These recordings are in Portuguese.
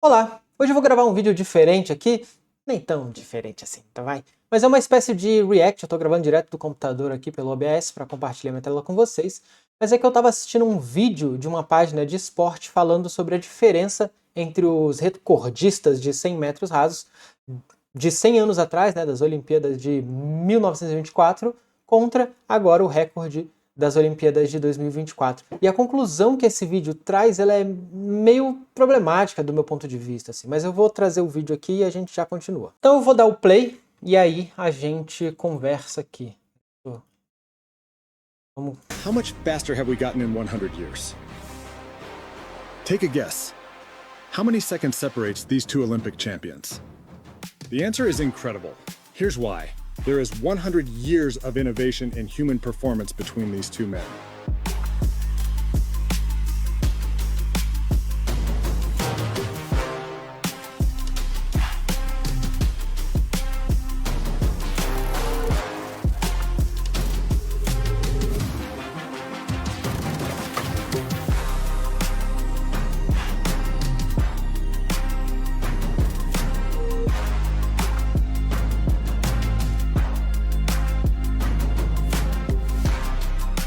Olá, hoje eu vou gravar um vídeo diferente aqui, nem tão diferente assim, tá vai? Mas é uma espécie de react, eu tô gravando direto do computador aqui pelo OBS para compartilhar minha tela com vocês, mas é que eu tava assistindo um vídeo de uma página de esporte falando sobre a diferença entre os recordistas de 100 metros rasos de 100 anos atrás, né, das Olimpíadas de 1924, contra agora o recorde das Olimpíadas de 2024. E a conclusão que esse vídeo traz, ela é meio problemática do meu ponto de vista, assim, mas eu vou trazer o vídeo aqui e a gente já continua. Então eu vou dar o play e aí a gente conversa aqui. Vamos... How much faster have we gotten in 100 years? Take a guess. How many seconds separates these two Olympic champions? The answer is incredible. Here's why. There is 100 years of innovation in human performance between these two men.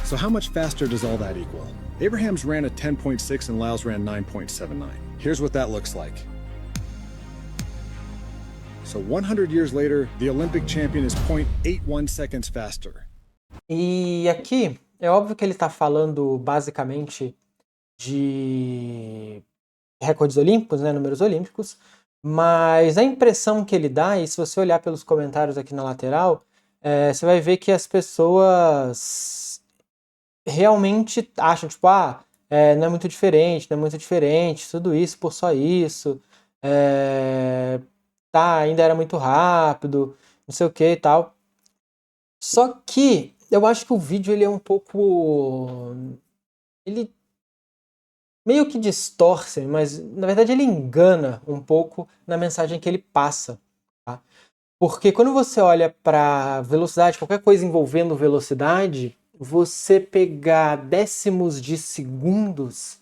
So how much faster does all that equal? Abraham's ran at 10.6 and Lyles ran 9.79. Here's what that looks like. So 100 years later, the Olympic champion is 0.81 seconds faster. E aqui, é óbvio que ele está falando basicamente de recordes olímpicos, né, números olímpicos, mas a impressão que ele dá, e se você olhar pelos comentários aqui na lateral, você vai ver que as pessoas realmente acham, tipo, não é muito diferente, não é muito diferente, tudo isso por só isso, ainda era muito rápido, não sei o que e tal. Só que eu acho que o vídeo ele é um pouco... ele meio que distorce, mas na verdade ele engana um pouco na mensagem que ele passa. Tá? Porque quando você olha para velocidade, qualquer coisa envolvendo velocidade, você pegar décimos de segundos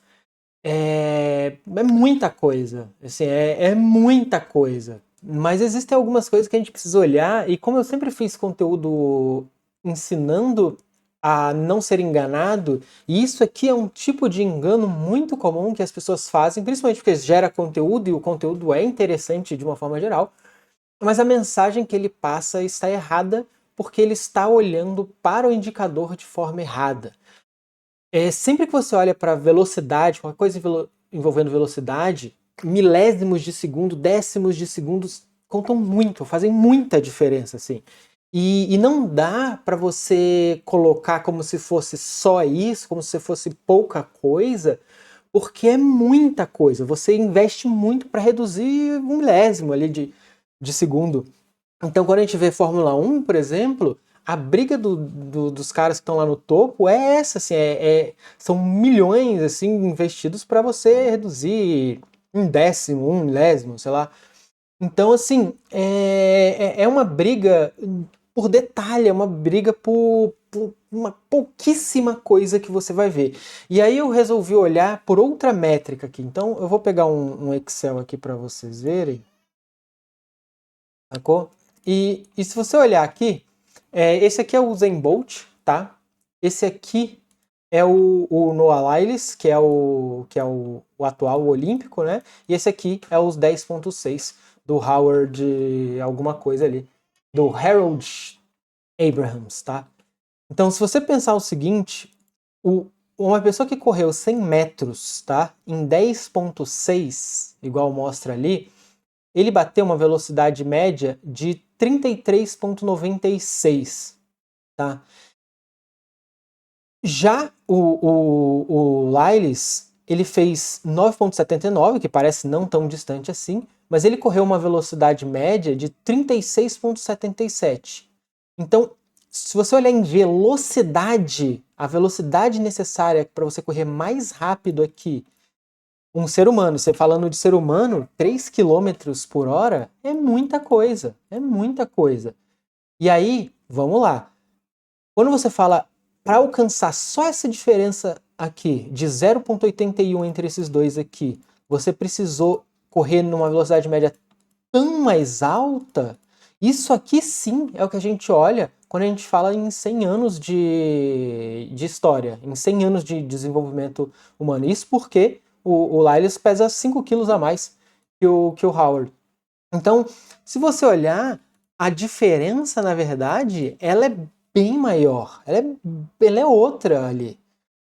é muita coisa. Assim, é muita coisa. Mas existem algumas coisas que a gente precisa olhar, e como eu sempre fiz conteúdo ensinando a não ser enganado, e isso aqui é um tipo de engano muito comum que as pessoas fazem, principalmente porque gera conteúdo, e o conteúdo é interessante de uma forma geral, mas a mensagem que ele passa está errada porque ele está olhando para o indicador de forma errada. Sempre que você olha para velocidade, qualquer coisa envolvendo velocidade, milésimos de segundo, décimos de segundos contam muito, fazem muita diferença, assim. E não dá para você colocar como se fosse só isso, como se fosse pouca coisa, porque é muita coisa. Você investe muito para reduzir um milésimo ali de segundo. Então, quando a gente vê Fórmula 1, por exemplo, a briga dos caras que estão lá no topo é essa, assim, são milhões assim, investidos para você reduzir um décimo, um milésimo, sei lá. Então, assim, é uma briga por detalhe, é uma briga por uma pouquíssima coisa que você vai ver. E aí eu resolvi olhar por outra métrica aqui. Então, eu vou pegar um Excel aqui para vocês verem. Sacou? E se você olhar aqui, esse aqui é o Usain Bolt, tá? Esse aqui é o Noah Lyles, que é o atual olímpico, né? E esse aqui é os 10.6 do Howard alguma coisa ali, do Harold Abrahams, tá? Então, se você pensar o seguinte, uma pessoa que correu 100 metros, tá? Em 10.6, igual mostra ali, ele bateu uma velocidade média de 33,96, tá? Já o Lyles, ele fez 9,79, que parece não tão distante assim, mas ele correu uma velocidade média de 36,77. Então, se você olhar em velocidade, a velocidade necessária para você correr mais rápido aqui, um ser humano, você falando de ser humano, 3 km por hora é muita coisa, é muita coisa. E aí, vamos lá. Quando você fala para alcançar só essa diferença aqui, de 0,81 entre esses dois aqui, você precisou correr numa velocidade média tão mais alta, isso aqui sim é o que a gente olha quando a gente fala em 100 anos de história, em 100 anos de desenvolvimento humano. Isso porque o Lyles pesa 5 quilos a mais que o Howard. Então, se você olhar, a diferença, na verdade, ela é bem maior. Ela é outra ali.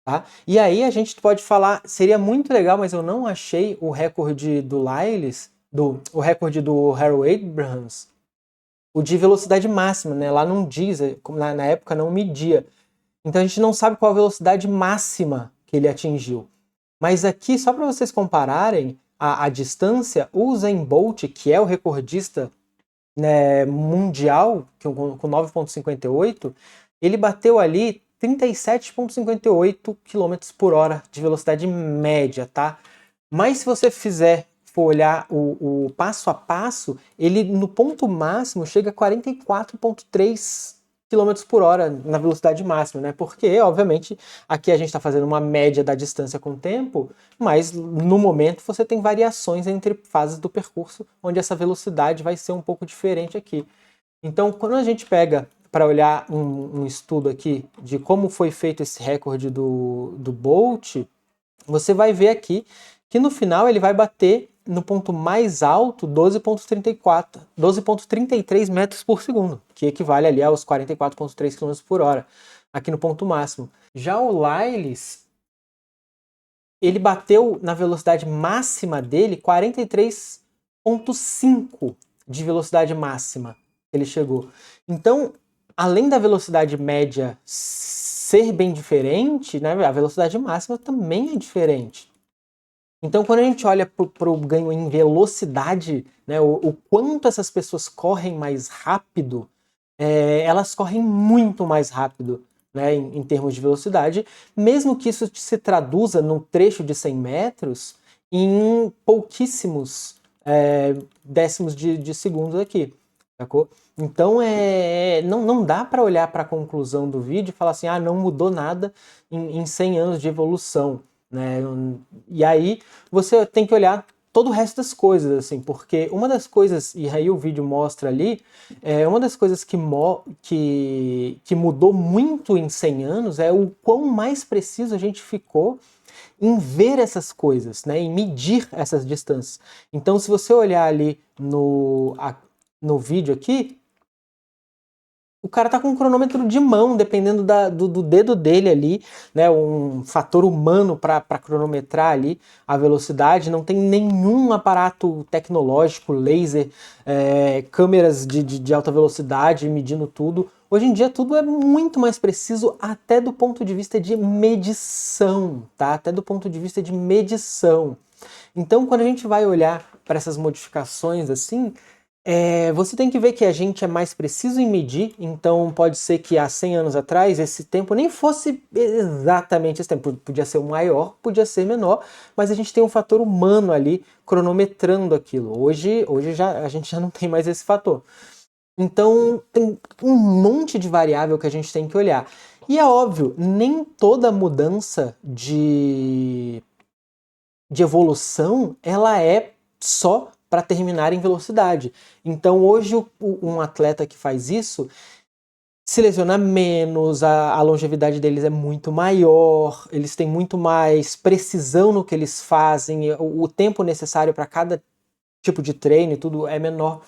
Tá? E aí a gente pode falar, seria muito legal, mas eu não achei o recorde do Lyles, o recorde do Harold Abrahams, o de velocidade máxima, né? Lá não diz, como na época não media. Então a gente não sabe qual a velocidade máxima que ele atingiu. Mas aqui, só para vocês compararem a distância, o Usain Bolt, que é o recordista, né, mundial, com 9,58, ele bateu ali 37,58 km por hora de velocidade média, tá? Mas se você for olhar o passo a passo, ele no ponto máximo chega a 44,3 km por hora na velocidade máxima, né? Porque, obviamente, aqui a gente está fazendo uma média da distância com o tempo, mas no momento você tem variações entre fases do percurso, onde essa velocidade vai ser um pouco diferente aqui. Então, quando a gente pega para olhar um estudo aqui de como foi feito esse recorde do Bolt, você vai ver aqui que no final ele vai bater no ponto mais alto 12,33 metros por segundo, que equivale ali aos 44,3 km por hora, aqui no ponto máximo. Já o Lyles, ele bateu na velocidade máxima dele 43,5 de velocidade máxima ele chegou. Então, além da velocidade média ser bem diferente, né, a velocidade máxima também é diferente. Então, quando a gente olha para o ganho em velocidade, né, o quanto essas pessoas correm mais rápido, elas correm muito mais rápido, né, em termos de velocidade, mesmo que isso se traduza num trecho de 100 metros em pouquíssimos décimos de segundos aqui, sacou? Então, não dá para olhar para a conclusão do vídeo e falar assim, não mudou nada em 100 anos de evolução, né? E aí você tem que olhar todo o resto das coisas, assim, porque uma das coisas, e aí o vídeo mostra ali, uma das coisas que mudou muito em 100 anos é o quão mais preciso a gente ficou em ver essas coisas, né, em medir essas distâncias. Então, se você olhar ali no vídeo aqui, o cara tá com um cronômetro de mão, dependendo do dedo dele ali, né? Um fator humano para cronometrar ali a velocidade. Não tem nenhum aparato tecnológico, laser, câmeras de alta velocidade medindo tudo. Hoje em dia tudo é muito mais preciso, até do ponto de vista de medição, tá? Até do ponto de vista de medição. Então, quando a gente vai olhar para essas modificações assim, você tem que ver que a gente é mais preciso em medir, então pode ser que há 100 anos atrás esse tempo nem fosse exatamente esse tempo, podia ser o maior, podia ser menor, mas a gente tem um fator humano ali cronometrando aquilo. Hoje a gente já não tem mais esse fator. Então tem um monte de variável que a gente tem que olhar. E é óbvio, nem toda mudança de evolução ela é só para terminar em velocidade. Então hoje um atleta que faz isso se lesiona menos, a longevidade deles é muito maior, eles têm muito mais precisão no que eles fazem, o tempo necessário para cada tipo de treino e tudo é menor.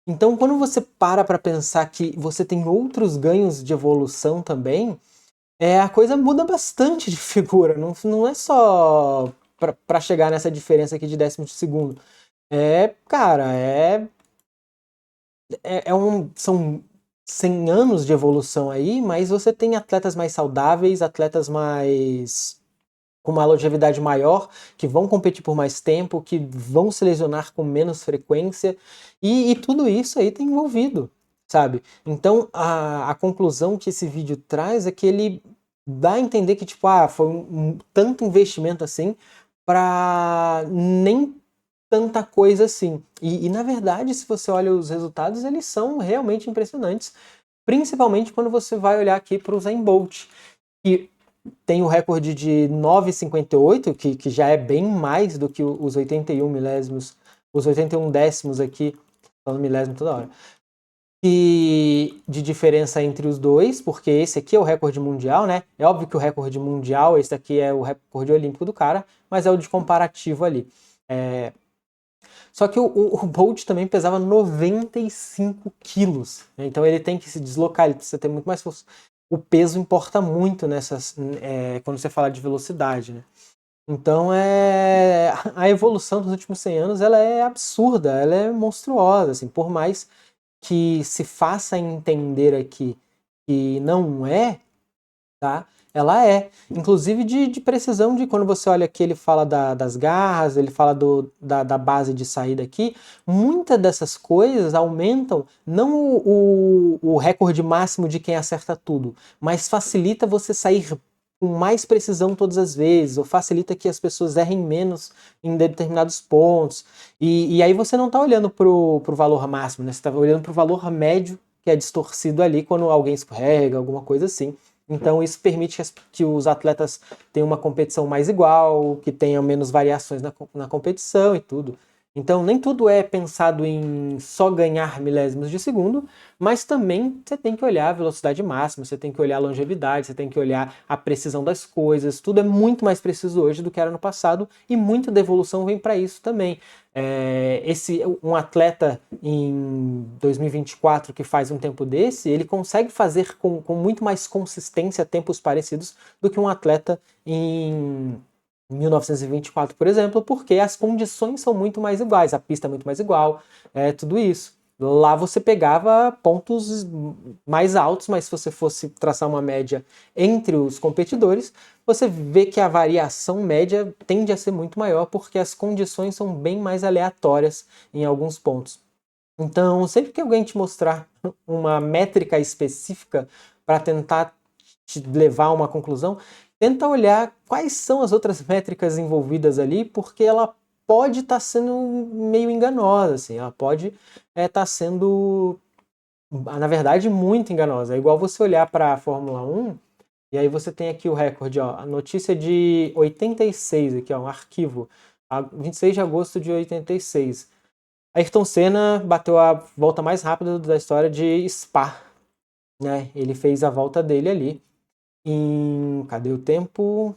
Então quando você para pensar que você tem outros ganhos de evolução também, a coisa muda bastante de figura, não é só para chegar nessa diferença aqui de décimos de segundo. Cara, são 100 anos de evolução aí, mas você tem atletas mais saudáveis, atletas com uma longevidade maior, que vão competir por mais tempo, que vão se lesionar com menos frequência, e tudo isso aí tem envolvido, sabe? Então, a conclusão que esse vídeo traz é que ele dá a entender que, tipo, foi tanto investimento assim, para nem tanta coisa assim. E na verdade, se você olha os resultados, eles são realmente impressionantes, principalmente quando você vai olhar aqui para o Usain Bolt, que tem o recorde de 9,58, que já é bem mais do que os 81 milésimos, os 81 décimos aqui, falando milésimo toda hora, de diferença entre os dois, porque esse aqui é o recorde mundial, né? É óbvio que o recorde mundial, esse aqui é o recorde olímpico do cara, mas é o de comparativo ali. Só que o Bolt também pesava 95 quilos, né? Então ele tem que se deslocar, ele precisa ter muito mais força. O peso importa muito quando você fala de velocidade, né? Então a evolução dos últimos 100 anos ela é absurda, ela é monstruosa, assim, por mais que se faça entender aqui que não é, tá? Ela é. Inclusive de precisão de quando você olha aqui, ele fala das garras, ele fala da base de saída aqui. Muitas dessas coisas aumentam não o recorde máximo de quem acerta tudo, mas facilita você sair com mais precisão todas as vezes, ou facilita que as pessoas errem menos em determinados pontos. E aí você não está olhando pro valor máximo, né? Você está olhando pro valor médio que é distorcido ali quando alguém escorrega, alguma coisa assim. Então isso permite que os atletas tenham uma competição mais igual, que tenham menos variações na competição e tudo. Então nem tudo é pensado em só ganhar milésimos de segundo, mas também você tem que olhar a velocidade máxima, você tem que olhar a longevidade, você tem que olhar a precisão das coisas. Tudo é muito mais preciso hoje do que era no passado e muita da evolução vem para isso também. Um atleta em 2024 que faz um tempo desse, ele consegue fazer com muito mais consistência tempos parecidos do que um atleta em 1924, por exemplo, porque as condições são muito mais iguais, a pista é muito mais igual, tudo isso. Lá você pegava pontos mais altos, mas se você fosse traçar uma média entre os competidores, você vê que a variação média tende a ser muito maior, porque as condições são bem mais aleatórias em alguns pontos. Então, sempre que alguém te mostrar uma métrica específica para tentar te levar a uma conclusão, tenta olhar quais são as outras métricas envolvidas ali, porque ela pode estar sendo meio enganosa, assim, ela pode estar sendo, na verdade, muito enganosa. É igual você olhar para a Fórmula 1, e aí você tem aqui o recorde, ó, a notícia de 86, aqui, ó, um arquivo, 26 de agosto de 86. Ayrton Senna bateu a volta mais rápida da história de Spa, né? Ele fez a volta dele ali cadê o tempo?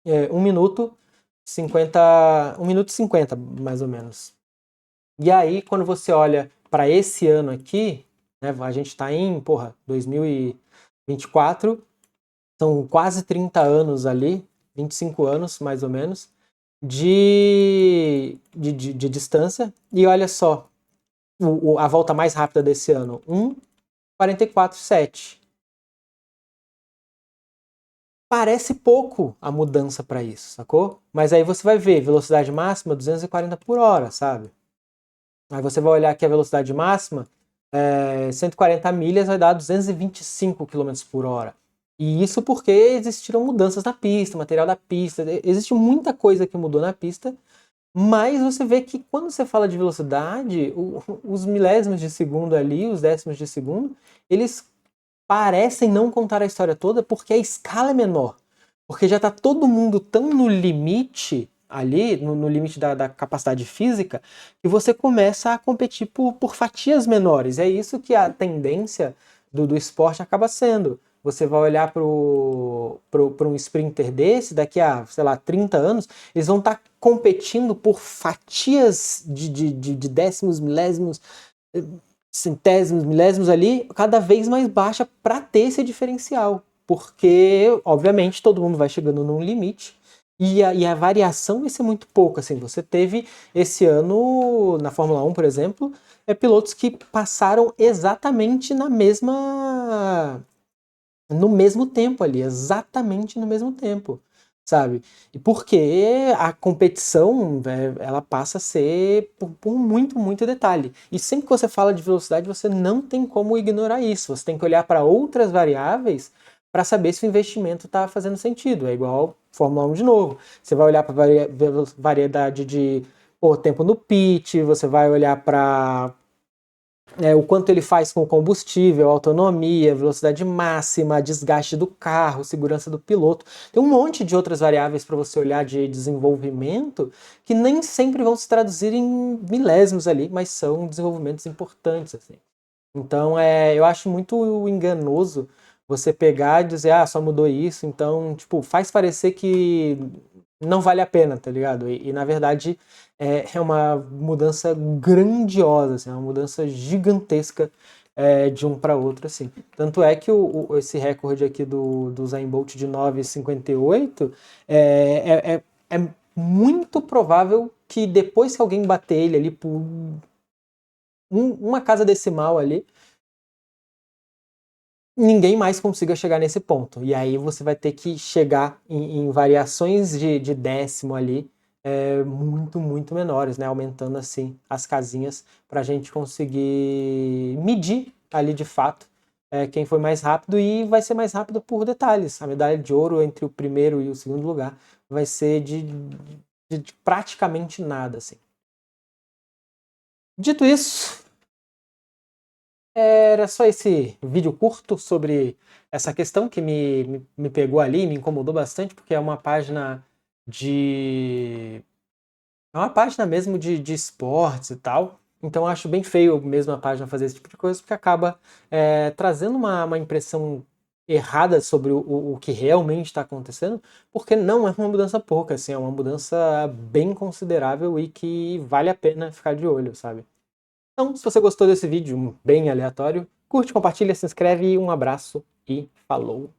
1 minuto 50, 1 minuto e 50, mais ou menos. E aí, quando você olha para esse ano aqui, né, a gente está em, 2024, são quase 30 anos ali, 25 anos mais ou menos, de distância. E olha só, a volta mais rápida desse ano, 1:44,7. Parece pouco a mudança para isso, sacou? Mas aí você vai ver, velocidade máxima 240 por hora, sabe? Aí você vai olhar aqui a velocidade máxima, 140 milhas vai dar 225 km por hora. E isso porque existiram mudanças na pista, material da pista, existe muita coisa que mudou na pista, mas você vê que quando você fala de velocidade, os milésimos de segundo ali, os décimos de segundo, eles parecem não contar a história toda porque a escala é menor. Porque já está todo mundo tão no limite ali, no limite da capacidade física, que você começa a competir por fatias menores. É isso que a tendência do esporte acaba sendo. Você vai olhar para um sprinter desse, daqui a, sei lá, 30 anos, eles vão estar competindo por fatias de décimos, milésimos, centésimos, milésimos ali, cada vez mais baixa para ter esse diferencial. Porque, obviamente, todo mundo vai chegando num limite e a variação vai ser muito pouca. Assim, você teve esse ano, na Fórmula 1, por exemplo, pilotos que passaram exatamente no mesmo tempo ali, exatamente no mesmo tempo, sabe? E porque a competição, ela passa a ser por muito, muito detalhe. E sempre que você fala de velocidade, você não tem como ignorar isso. Você tem que olhar para outras variáveis para saber se o investimento está fazendo sentido. É igual Fórmula 1 de novo. Você vai olhar para variedade de tempo no pit, você vai olhar para o quanto ele faz com o combustível, autonomia, velocidade máxima, desgaste do carro, segurança do piloto. Tem um monte de outras variáveis para você olhar de desenvolvimento que nem sempre vão se traduzir em milésimos ali, mas são desenvolvimentos importantes, assim. Então, eu acho muito enganoso você pegar e dizer, ah, só mudou isso, então, tipo, faz parecer que não vale a pena, tá ligado? E na verdade, é uma mudança grandiosa, assim, é uma mudança gigantesca de um para outro, assim. Tanto é que esse recorde aqui do Usain Bolt de 9,58 é muito provável que depois que alguém bater ele ali por uma casa decimal ali, ninguém mais consiga chegar nesse ponto. E aí você vai ter que chegar em variações de décimo ali, muito, muito menores, né? Aumentando assim as casinhas para a gente conseguir medir ali de fato quem foi mais rápido, e vai ser mais rápido por detalhes. A medalha de ouro entre o primeiro e o segundo lugar vai ser de praticamente nada, assim. Dito isso, era só esse vídeo curto sobre essa questão que me pegou ali, me incomodou bastante, porque é uma página de. É uma página mesmo de esportes e tal. Então eu acho bem feio mesmo a página fazer esse tipo de coisa, porque acaba trazendo uma impressão errada sobre o que realmente está acontecendo, porque não é uma mudança pouca, assim, é uma mudança bem considerável e que vale a pena ficar de olho, sabe? Então, se você gostou desse vídeo bem aleatório, curte, compartilha, se inscreve, um abraço e falou!